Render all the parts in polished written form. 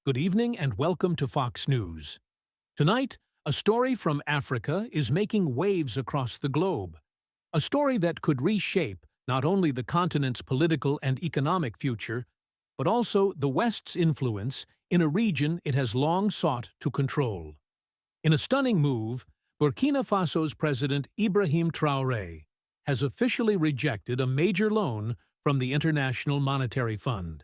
Good evening and welcome to Fox News. Tonight, a story from Africa is making waves across the globe. A story that could reshape not only the continent's political and economic future, but also the West's influence in a region it has long sought to control. In a stunning move, Burkina Faso's President Ibrahim Traoré has officially rejected a major loan from the International Monetary Fund.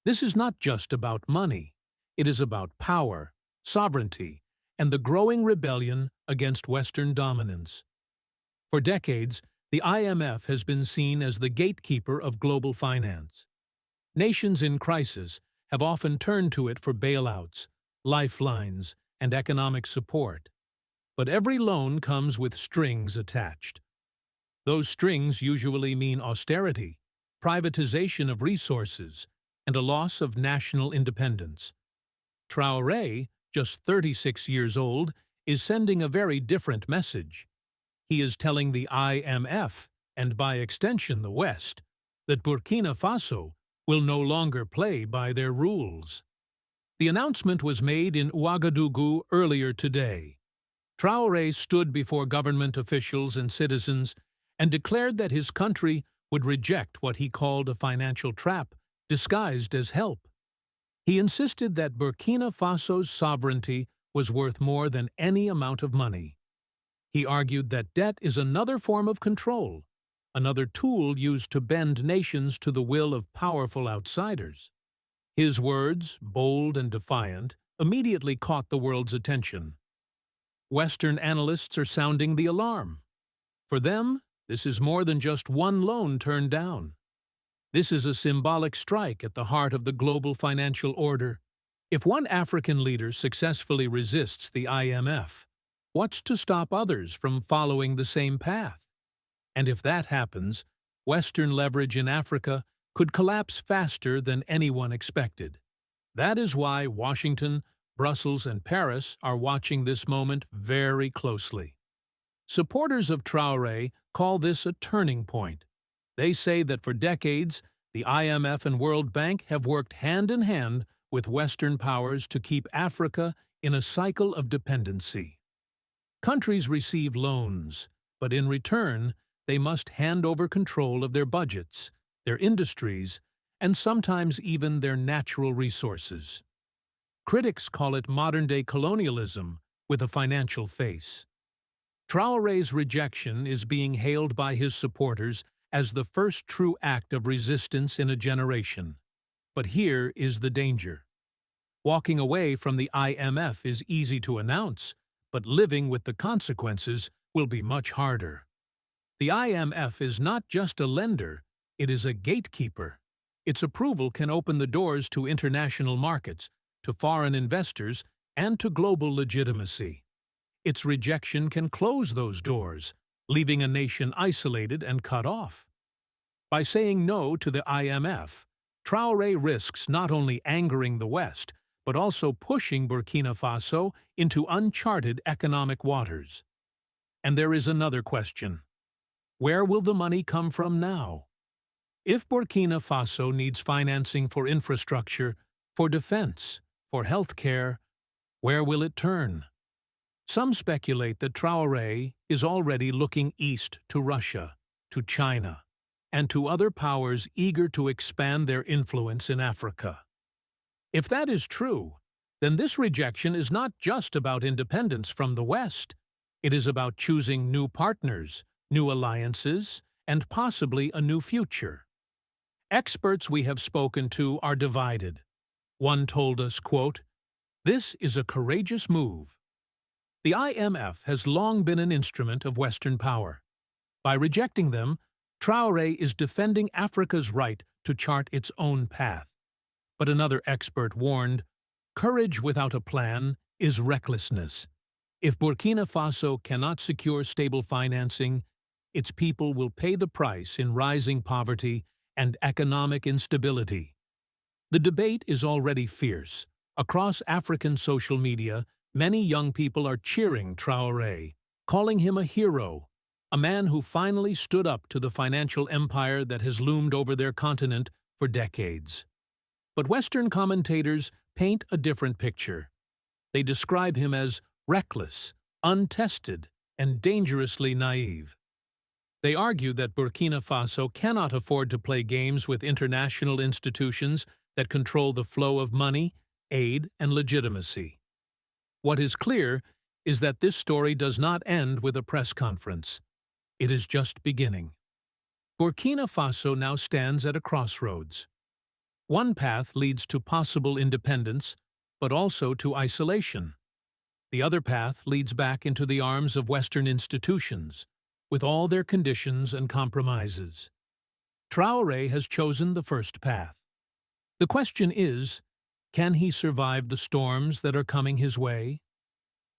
This is not just about money. It is about power, sovereignty, and the growing rebellion against Western dominance. For decades, the IMF has been seen as the gatekeeper of global finance. Nations in crisis have often turned to it for bailouts, lifelines, and economic support. But every loan comes with strings attached. Those strings usually mean austerity, privatization of resources, and a loss of national independence. Traoré, just 36 years old, is sending a very different message. He is telling the IMF, and by extension the West, that Burkina Faso will no longer play by their rules. The announcement was made in Ouagadougou earlier today. Traoré stood before government officials and citizens and declared that his country would reject what he called a financial trap disguised as help. He insisted that Burkina Faso's sovereignty was worth more than any amount of money. He argued that debt is another form of control, another tool used to bend nations to the will of powerful outsiders. His words, bold and defiant, immediately caught the world's attention. Western analysts are sounding the alarm. For them, this is more than just one loan turned down. This is a symbolic strike at the heart of the global financial order. If one African leader successfully resists the IMF, what's to stop others from following the same path? And if that happens, Western leverage in Africa could collapse faster than anyone expected. That is why Washington, Brussels, and Paris are watching this moment very closely. Supporters of Traoré call this a turning point. They say that for decades, the IMF and World Bank have worked hand in hand with Western powers to keep Africa in a cycle of dependency. Countries receive loans, but in return, they must hand over control of their budgets, their industries, and sometimes even their natural resources. Critics call it modern-day colonialism with a financial face. Traoré's rejection is being hailed by his supporters as the first true act of resistance in a generation. But here is the danger. Walking away from the IMF is easy to announce, but living with the consequences will be much harder. The IMF is not just a lender, it is a gatekeeper. Its approval can open the doors to international markets, to foreign investors, and to global legitimacy. Its rejection can close those doors, leaving a nation isolated and cut off. By saying no to the IMF, Traoré risks not only angering the West, but also pushing Burkina Faso into uncharted economic waters. And there is another question. Where will the money come from now? If Burkina Faso needs financing for infrastructure, for defense, for healthcare, where will it turn? Some speculate that Traoré is already looking east to Russia, to China, and to other powers eager to expand their influence in Africa. If that is true, then this rejection is not just about independence from the West. It is about choosing new partners, new alliances, and possibly a new future. Experts we have spoken to are divided. One told us, quote, "This is a courageous move." The IMF has long been an instrument of Western power. By rejecting them, Traoré is defending Africa's right to chart its own path. But another expert warned, courage without a plan is recklessness. If Burkina Faso cannot secure stable financing, its people will pay the price in rising poverty and economic instability. The debate is already fierce. Across African social media, many young people are cheering Traoré, calling him a hero, a man who finally stood up to the financial empire that has loomed over their continent for decades. But Western commentators paint a different picture. They describe him as reckless, untested, and dangerously naive. They argue that Burkina Faso cannot afford to play games with international institutions that control the flow of money, aid, and legitimacy. What is clear is that this story does not end with a press conference. It is just beginning. Burkina Faso now stands at a crossroads. One path leads to possible independence, but also to isolation. The other path leads back into the arms of Western institutions, with all their conditions and compromises. Traoré has chosen the first path. The question is, can he survive the storms that are coming his way?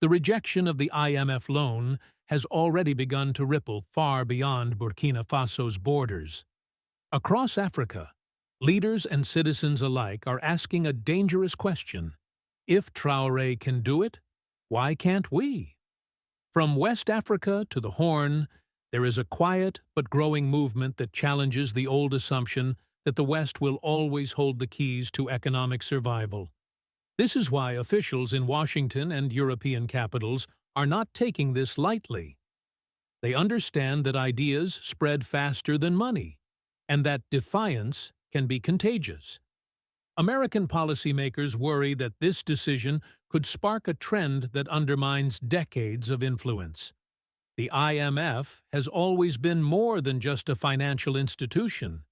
The rejection of the IMF loan has already begun to ripple far beyond Burkina Faso's borders. Across Africa, leaders and citizens alike are asking a dangerous question. If Traoré can do it, why can't we? From West Africa to the Horn, there is a quiet but growing movement that challenges the old assumption that the West will always hold the keys to economic survival. This is why officials in Washington and European capitals are not taking this lightly. They understand that ideas spread faster than money, and that defiance can be contagious. American policymakers worry that this decision could spark a trend that undermines decades of influence. The IMF has always been more than just a financial institution.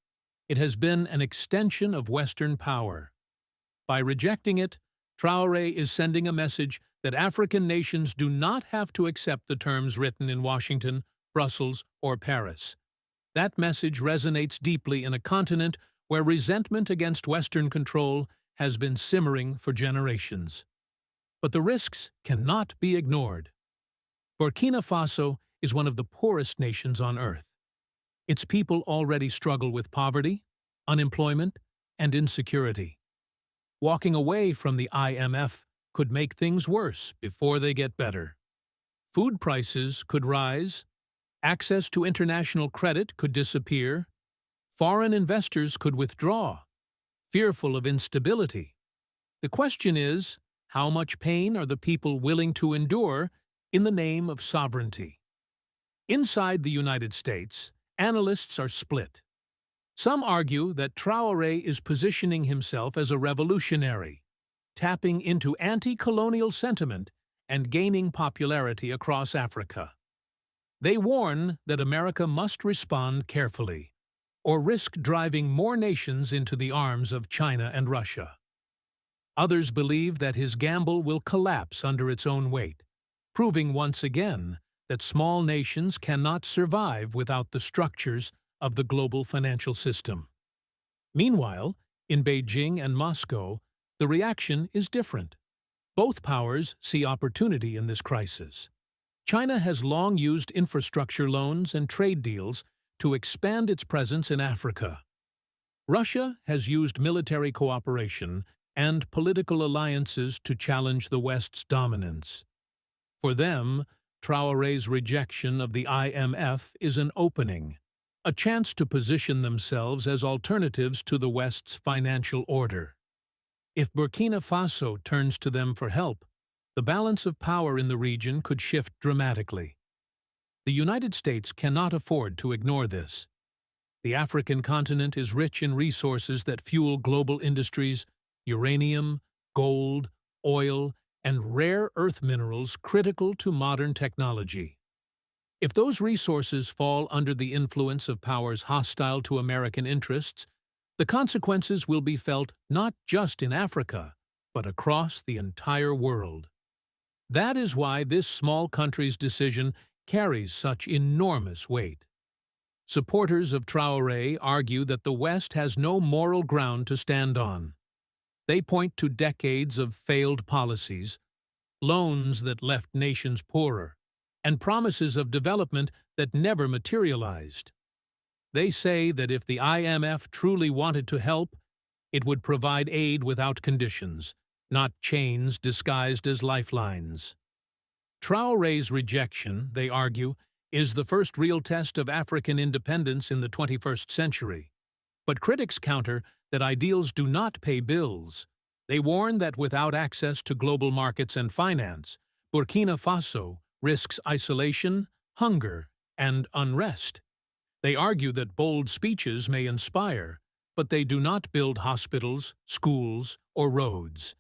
It has been an extension of Western power. By rejecting it, Traoré is sending a message that African nations do not have to accept the terms written in Washington, Brussels, or Paris. That message resonates deeply in a continent where resentment against Western control has been simmering for generations. But the risks cannot be ignored. Burkina Faso is one of the poorest nations on earth. Its people already struggle with poverty, unemployment, and insecurity. Walking away from the IMF could make things worse before they get better. Food prices could rise, access to international credit could disappear, foreign investors could withdraw, fearful of instability. The question is, how much pain are the people willing to endure in the name of sovereignty? Inside the United States, analysts are split. Some argue that Traoré is positioning himself as a revolutionary, tapping into anti-colonial sentiment and gaining popularity across Africa. They warn that America must respond carefully, or risk driving more nations into the arms of China and Russia. Others believe that his gamble will collapse under its own weight, proving once again that small nations cannot survive without the structures of the global financial system. Meanwhile, in Beijing and Moscow, the reaction is different. Both powers see opportunity in this crisis. China has long used infrastructure loans and trade deals to expand its presence in Africa. Russia has used military cooperation and political alliances to challenge the West's dominance. For them, Traoré's rejection of the IMF is an opening, a chance to position themselves as alternatives to the West's financial order. If Burkina Faso turns to them for help, the balance of power in the region could shift dramatically. The United States cannot afford to ignore this. The African continent is rich in resources that fuel global industries: uranium, gold, oil, and rare earth minerals critical to modern technology. If those resources fall under the influence of powers hostile to American interests, the consequences will be felt not just in Africa, but across the entire world. That is why this small country's decision carries such enormous weight. Supporters of Traoré argue that the West has no moral ground to stand on. They point to decades of failed policies, loans that left nations poorer, and promises of development that never materialized. They say that if the IMF truly wanted to help, it would provide aid without conditions, not chains disguised as lifelines. Traoré's rejection, they argue, is the first real test of African independence in the 21st century. But critics counter that ideals do not pay bills. They warn that without access to global markets and finance, Burkina Faso risks isolation, hunger, and unrest. They argue that bold speeches may inspire, but they do not build hospitals, schools, or roads.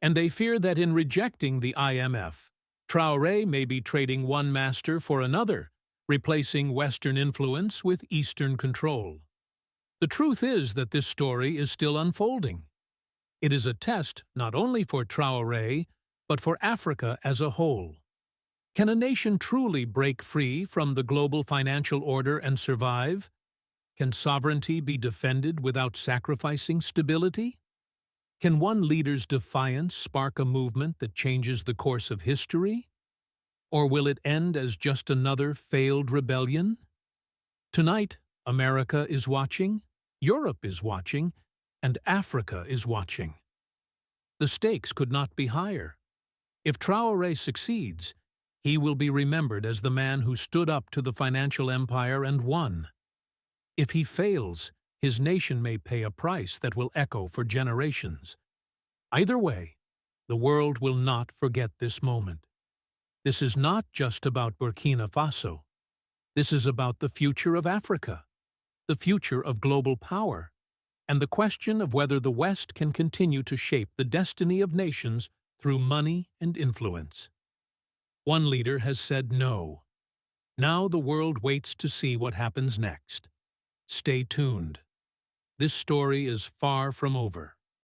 And they fear that in rejecting the IMF, Traoré may be trading one master for another, replacing Western influence with Eastern control. The truth is that this story is still unfolding. It is a test not only for Traoré, but for Africa as a whole. Can a nation truly break free from the global financial order and survive? Can sovereignty be defended without sacrificing stability? Can one leader's defiance spark a movement that changes the course of history? Or will it end as just another failed rebellion? Tonight, America is watching, Europe is watching, and Africa is watching. The stakes could not be higher. If Traoré succeeds, he will be remembered as the man who stood up to the financial empire and won. If he fails, his nation may pay a price that will echo for generations. Either way, the world will not forget this moment. This is not just about Burkina Faso. This is about the future of Africa, the future of global power, and the question of whether the West can continue to shape the destiny of nations through money and influence. One leader has said no. Now the world waits to see what happens next. Stay tuned. This story is far from over.